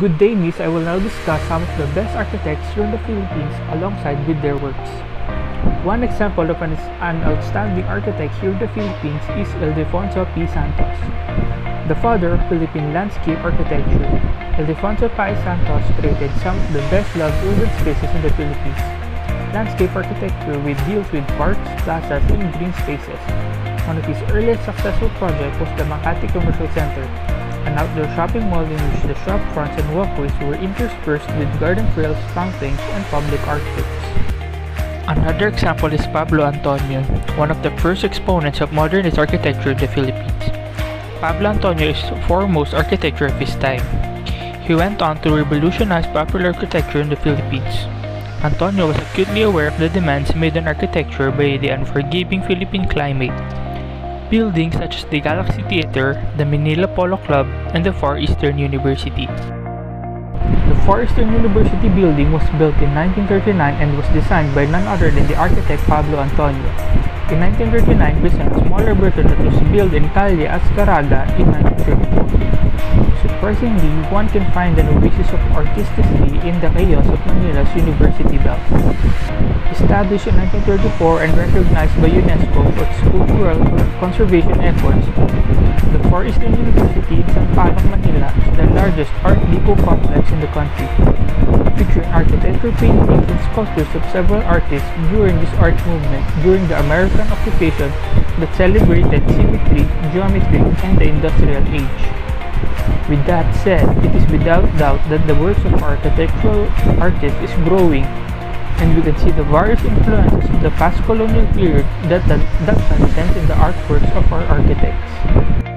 Good day, Miss. I will now discuss some of the best architects here in the Philippines alongside with their works. One example of an outstanding architect here in the Philippines is Ildefonso P. Santos, the father of Philippine landscape architecture. Ildefonso P. Santos created some of the best-loved urban spaces in the Philippines. Landscape architecture deals with parks, plazas, and green spaces. One of his earliest successful projects was the Makati Commercial Center, an outdoor shopping mall in which the shop fronts and walkways were interspersed with garden trails, fountains, and public archways. Another example is Pablo Antonio, one of the first exponents of modernist architecture in the Philippines. Pablo Antonio is the foremost architecture of his time. He went on to revolutionize popular architecture in the Philippines. Antonio was acutely aware of the demands made on architecture by the unforgiving Philippine climate. Buildings such as the Galaxy Theater, the Manila Polo Club, and the Far Eastern University. The Far Eastern University building was built in 1939 and was designed by none other than the architect Pablo Antonio. In 1939, we saw a smaller version that was built in Calle Azcaraga in 1934. Surprisingly, one can find an oasis of artistry in the chaos of Manila's University Belt. Established in 1934 and recognized by UNESCO for its cultural conservation efforts, the Far Eastern University in San Paolo, Manila is the largest Art Deco complex in the country, featuring architecture, paintings, and sculptures of several artists during this art movement during the American occupation that celebrated symmetry, geometry, and the industrial age. With that said, it is without doubt that the works of architectural artists is growing, and we can see the various influences of the past colonial period that transcend in the artworks of our architects.